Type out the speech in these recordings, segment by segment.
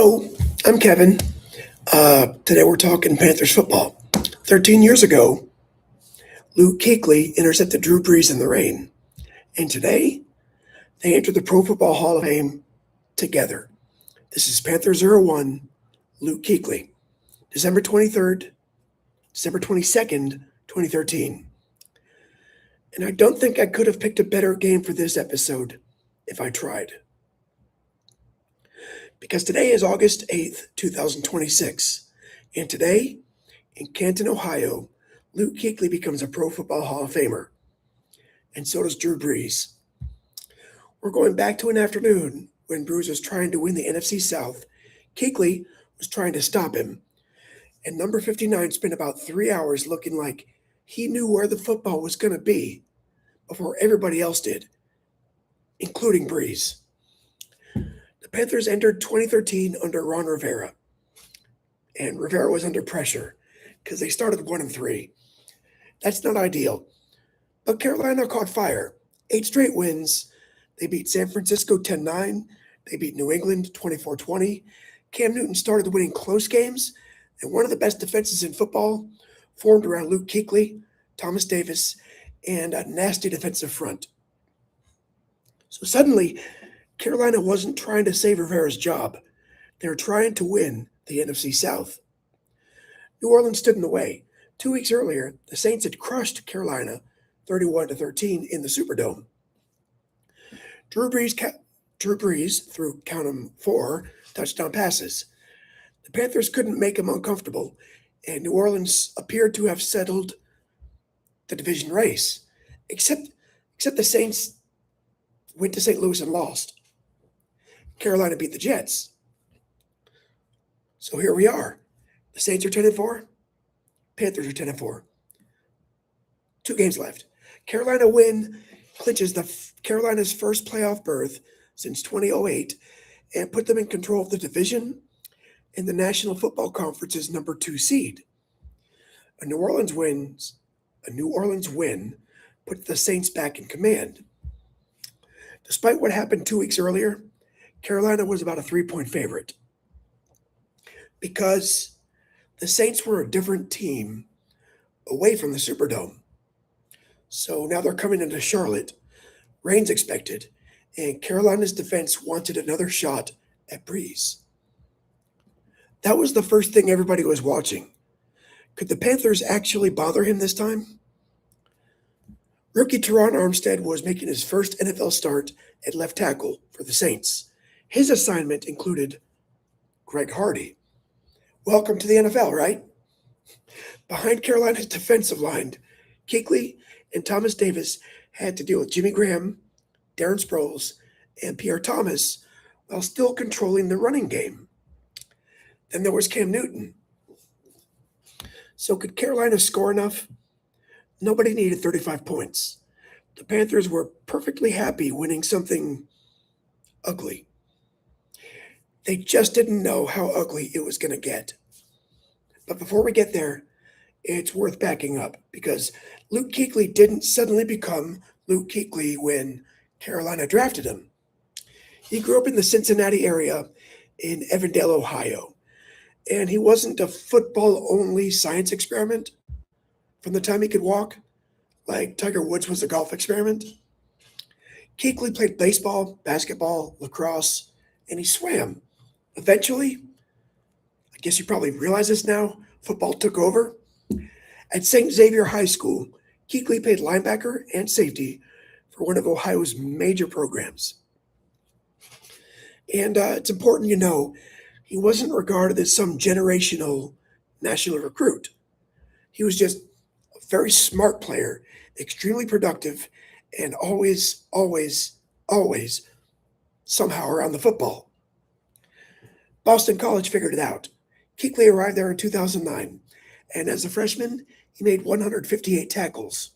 Hello, I'm Kevin. Today we're talking Panthers football. 13 years ago, Luke Kuechly intercepted Drew Brees in the rain. And today, they enter the Pro Football Hall of Fame together. This is Panther 01, Luke Kuechly, December 23rd, December 22nd, 2013. And I don't think I could have picked a better game for this episode if I tried. Because today is August 8th, 2026. And today, in Canton, Ohio, Luke Kuechly becomes a Pro Football Hall of Famer. And so does Drew Brees. We're going back to an afternoon when Brees was trying to win the NFC South. Kuechly was trying to stop him. And number 59 spent about 3 hours looking like he knew where the football was going to be before everybody else did, including Brees. The Panthers entered 2013 under Ron Rivera. And Rivera was under pressure because they started 1-3. That's not ideal. But Carolina caught fire. 8 straight wins. They beat San Francisco 10-9. They beat New England 24-20. Cam Newton started winning close games, and one of the best defenses in football formed around Luke Kuechly, Thomas Davis, and a nasty defensive front. So suddenly, Carolina wasn't trying to save Rivera's job. They were trying to win the NFC South. New Orleans stood in the way. 2 weeks earlier, the Saints had crushed Carolina 31-13 in the Superdome. Drew Brees threw, count 'em, 4 touchdown passes. The Panthers couldn't make him uncomfortable, and New Orleans appeared to have settled the division race, except the Saints went to St. Louis and lost. Carolina beat the Jets. So here we are. The Saints are 10-4. Panthers are 10-4. 2 games left. Carolina win clinches Carolina's first playoff berth since 2008 and put them in control of the division and the National Football Conference's number 2 seed. A New Orleans win put the Saints back in command. Despite what happened 2 weeks earlier, Carolina was about a 3-point favorite because the Saints were a different team away from the Superdome. So now they're coming into Charlotte. Rain's expected, and Carolina's defense wanted another shot at Brees. That was the first thing everybody was watching. Could the Panthers actually bother him this time? Rookie Teron Armstead was making his first NFL start at left tackle for the Saints. His assignment included Greg Hardy. Welcome to the NFL, right? Behind Carolina's defensive line, Kuechly and Thomas Davis had to deal with Jimmy Graham, Darren Sproles, and Pierre Thomas while still controlling the running game. Then there was Cam Newton. So could Carolina score enough? Nobody needed 35 points. The Panthers were perfectly happy winning something ugly. They just didn't know how ugly it was going to get. But before we get there, it's worth backing up because Luke Kuechly didn't suddenly become Luke Kuechly when Carolina drafted him. He grew up in the Cincinnati area in Evandale, Ohio, and he wasn't a football-only science experiment from the time he could walk, like Tiger Woods was a golf experiment. Kuechly played baseball, basketball, lacrosse, and he swam. Eventually, I guess you probably realize this now, football took over. At St. Xavier High School, Kuechly played linebacker and safety for one of Ohio's major programs. And it's important you know, he wasn't regarded as some generational national recruit. He was just a very smart player, extremely productive, and always somehow around the football. Boston College figured it out. Kuechly arrived there in 2009, and as a freshman, he made 158 tackles.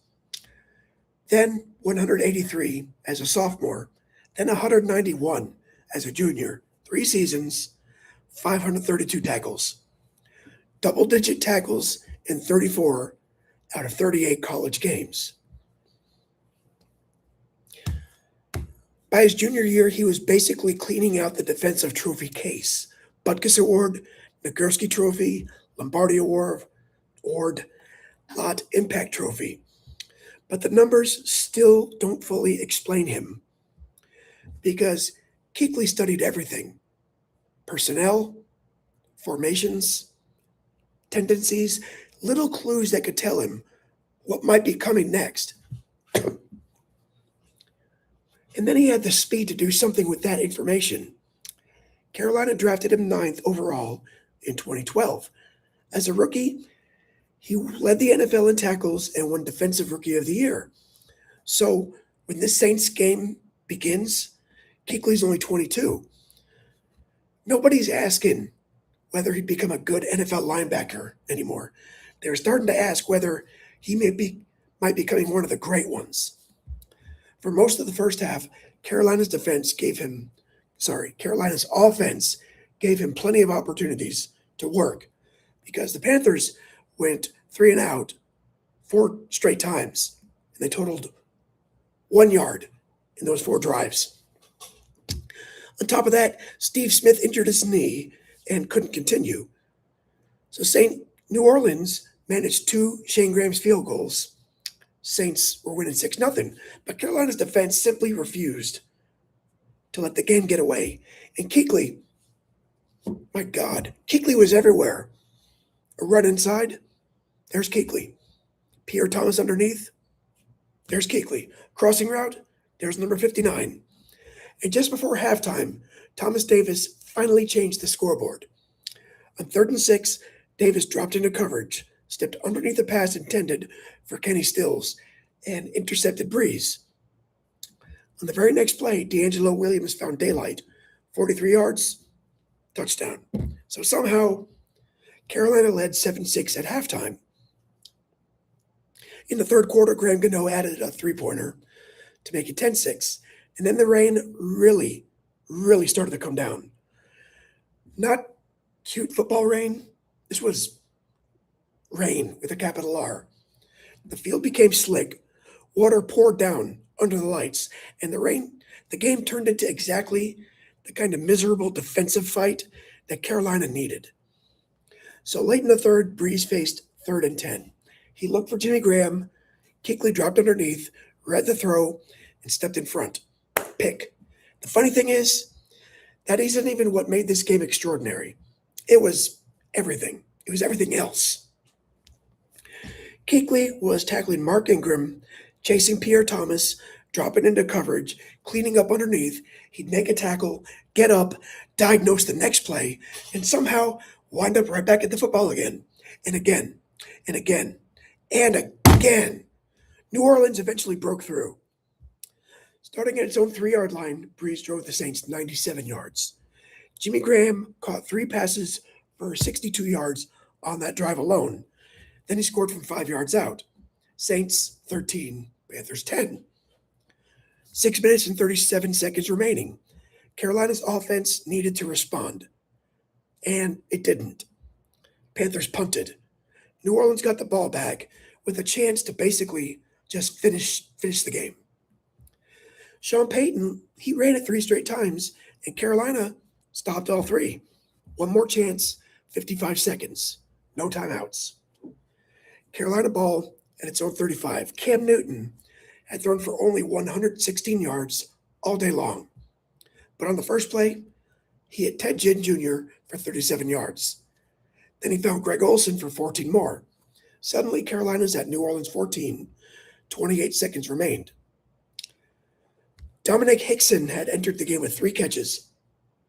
Then 183 as a sophomore, then 191 as a junior. 3 seasons, 532 tackles. Double-digit tackles in 34 out of 38 college games. By his junior year, he was basically cleaning out the defensive trophy case, Butkus Award, Nagurski Trophy, Lombardi Award, Lot Impact Trophy. But the numbers still don't fully explain him because Kuechly studied everything: personnel, formations, tendencies, little clues that could tell him what might be coming next. And then he had the speed to do something with that information. Carolina drafted him ninth overall in 2012. As a rookie, he led the NFL in tackles and won Defensive Rookie of the Year. So when this Saints game begins, Kuechly's only 22. Nobody's asking whether he'd become a good NFL linebacker anymore. They were starting to ask whether he might be becoming one of the great ones. For most of the first half, Carolina's offense gave him plenty of opportunities to work because the Panthers went 3 and out 4 straight times, and they totaled 1 yard in those 4 drives. On top of that, Steve Smith injured his knee and couldn't continue. So New Orleans managed 2 Shane Graham's field goals. Saints were winning 6-0, but Carolina's defense simply refused to let the game get away. And Kuechly, my God, Kuechly was everywhere. A run inside, there's Kuechly. Pierre Thomas underneath, there's Kuechly. Crossing route, there's number 59. And just before halftime, Thomas Davis finally changed the scoreboard. On 3rd and 6, Davis dropped into coverage, stepped underneath a pass intended for Kenny Stills, and intercepted Breeze. On the very next play, D'Angelo Williams found daylight, 43 yards, touchdown. So somehow, Carolina led 7-6 at halftime. In the third quarter, Graham Gano added a 3-pointer to make it 10-6. And then the rain really started to come down. Not cute football rain. This was rain with a capital R. The field became slick. Water poured down under the lights. And the game turned into exactly the kind of miserable defensive fight that Carolina needed. So late in the third, Breeze faced 3rd and 10. He looked for Jimmy Graham. Kuechly dropped underneath, read the throw, and stepped in front. Pick. The funny thing is, that isn't even what made this game extraordinary. It was everything. It was everything else. Kuechly was tackling Mark Ingram, chasing Pierre Thomas, dropping into coverage, cleaning up underneath. He'd make a tackle, get up, diagnose the next play, and somehow wind up right back at the football again, and again, and again, and again. New Orleans eventually broke through. Starting at its own 3-yard line, Breeze drove the Saints 97 yards. Jimmy Graham caught 3 passes for 62 yards on that drive alone. Then he scored from 5 yards out. Saints 13, Panthers 10. 6 minutes and 37 seconds remaining. Carolina's offense needed to respond, and it didn't. Panthers punted. New Orleans got the ball back with a chance to basically just finish the game. Sean Payton, he ran it 3 straight times, and Carolina stopped all 3. One more chance, 55 seconds. No timeouts. Carolina ball at its own 35. Cam Newton had thrown for only 116 yards all day long. But on the first play, he hit Ted Ginn Jr. for 37 yards. Then he found Greg Olsen for 14 more. Suddenly, Carolina's at New Orleans 14. 28 seconds remained. Dominic Hickson had entered the game with 3 catches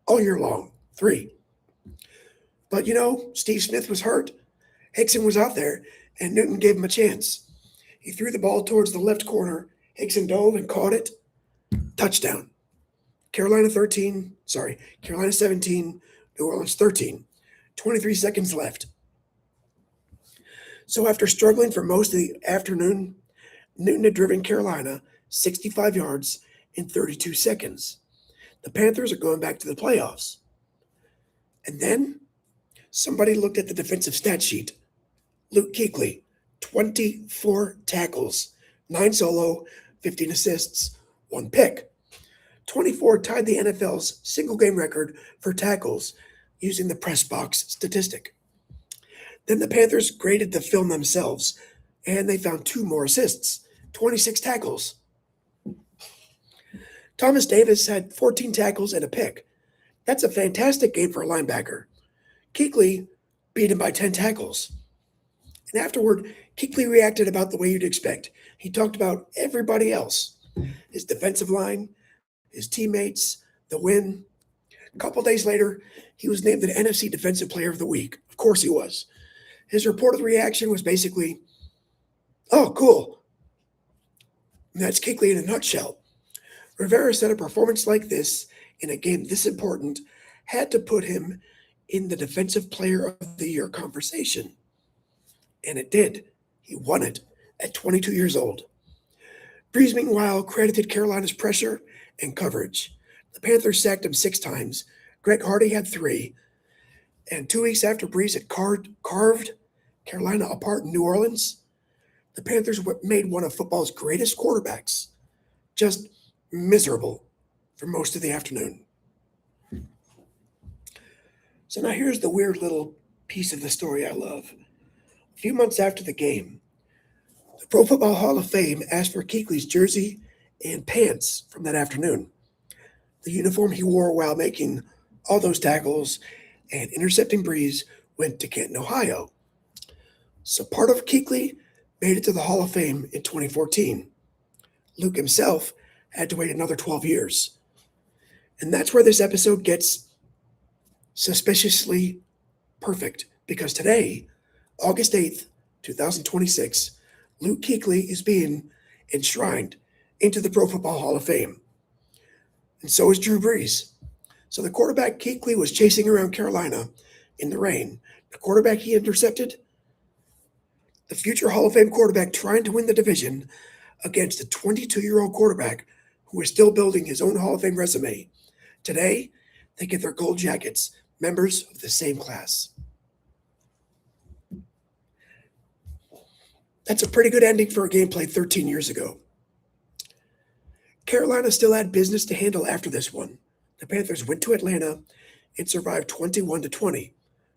all year long. 3. But Steve Smith was hurt. Hickson was out there, and Newton gave him a chance. He threw the ball towards the left corner. Hickson dove and caught it. Touchdown. Carolina 17, New Orleans 13. 23 seconds left. So after struggling for most of the afternoon, Newton had driven Carolina 65 yards in 32 seconds. The Panthers are going back to the playoffs. And then somebody looked at the defensive stat sheet. Luke Kuechly, 24 tackles, 9 solo, 15 assists, 1 pick. 24 tied the NFL's single game record for tackles using the press box statistic. Then the Panthers graded the film themselves, and they found two more assists, 26 tackles. Thomas Davis had 14 tackles and a pick. That's a fantastic game for a linebacker. Kuechly beat him by 10 tackles. And afterward, Kuechly reacted about the way you'd expect. He talked about everybody else, his defensive line, his teammates, the win. A couple days later, he was named the NFC Defensive Player of the Week. Of course he was. His reported reaction was basically, "Oh, cool." And that's Kuechly in a nutshell. Rivera said a performance like this in a game this important had to put him in the Defensive Player of the Year conversation. And it did. He won it at 22 years old. Breeze, meanwhile, credited Carolina's pressure and coverage. The Panthers sacked him 6 times. Greg Hardy had 3. And 2 weeks after Breeze had carved Carolina apart in New Orleans, the Panthers made one of football's greatest quarterbacks just miserable for most of the afternoon. So now here's the weird little piece of the story I love. A few months after the game, the Pro Football Hall of Fame asked for Kuechly's jersey and pants from that afternoon, the uniform he wore while making all those tackles and intercepting Breeze went to Canton, Ohio. So part of Kuechly made it to the Hall of Fame in 2014. Luke himself had to wait another 12 years. And that's where this episode gets suspiciously perfect, because today, August 8th, 2026, Luke Kuechly is being enshrined into the Pro Football Hall of Fame. And so is Drew Brees. So the quarterback Kuechly was chasing around Carolina in the rain. The quarterback he intercepted, the future Hall of Fame quarterback trying to win the division against a 22-year-old quarterback who is still building his own Hall of Fame resume. Today, they get their gold jackets, members of the same class. That's a pretty good ending for a game played 13 years ago. Carolina still had business to handle after this one. The Panthers went to Atlanta and survived 21-20,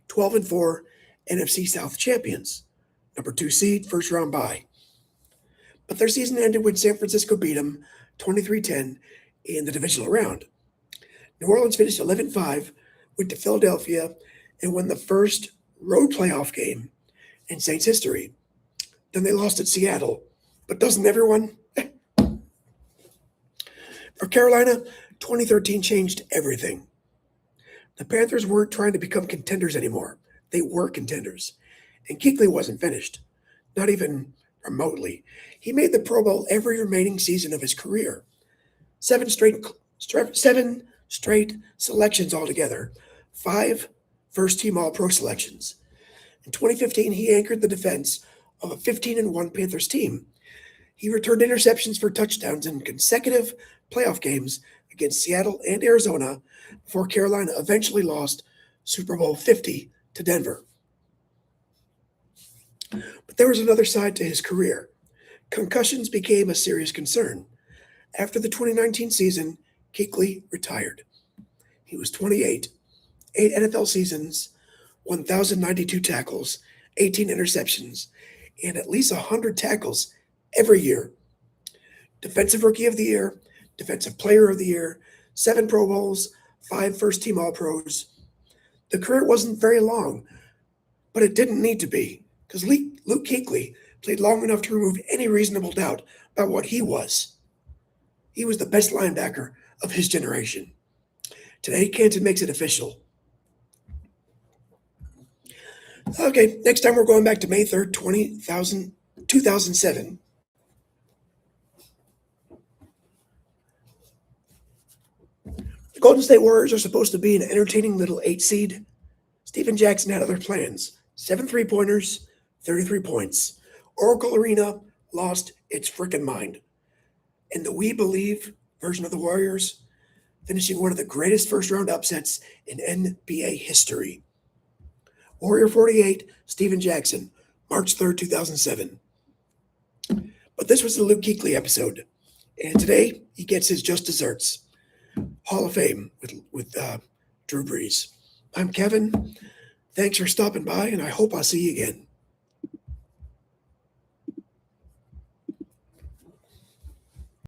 12-4 NFC South champions, number 2 seed, first round bye. But their season ended when San Francisco beat them 23-10 in the divisional round. New Orleans finished 11-5, went to Philadelphia, and won the first road playoff game in Saints history. Then they lost at Seattle. But doesn't everyone? For Carolina, 2013 changed everything. The Panthers weren't trying to become contenders anymore. They were contenders. And Kuechly wasn't finished, not even remotely. He made the Pro Bowl every remaining season of his career. 7 straight selections altogether, 5 first-team All-Pro selections. In 2015, he anchored the defense of a 15-1 Panthers team. He returned interceptions for touchdowns in consecutive playoff games against Seattle and Arizona before Carolina eventually lost Super Bowl 50 to Denver. But there was another side to his career. Concussions became a serious concern. After the 2019 season, Kuechly retired. He was 28, 8 NFL seasons, 1,092 tackles, 18 interceptions, and at least 100 tackles every year. Defensive Rookie of the Year, Defensive Player of the Year, 7 Pro Bowls, 5 first-team All-Pros. The career wasn't very long, but it didn't need to be, because Luke Kuechly played long enough to remove any reasonable doubt about what he was. He was the best linebacker of his generation. Today, Canton makes it official. Okay, next time we're going back to May 3rd, 2007. The Golden State Warriors are supposed to be an entertaining little 8 seed. Stephen Jackson had other plans. 7 3-pointers, 33 points. Oracle Arena lost its frickin' mind. And the We Believe version of the Warriors, finishing one of the greatest first-round upsets in NBA history. Warrior 48, Stephen Jackson, March 3rd, 2007. But this was the Luke Kuechly episode. And today, he gets his just desserts. Hall of Fame with Drew Brees. I'm Kevin. Thanks for stopping by, and I hope I'll see you again.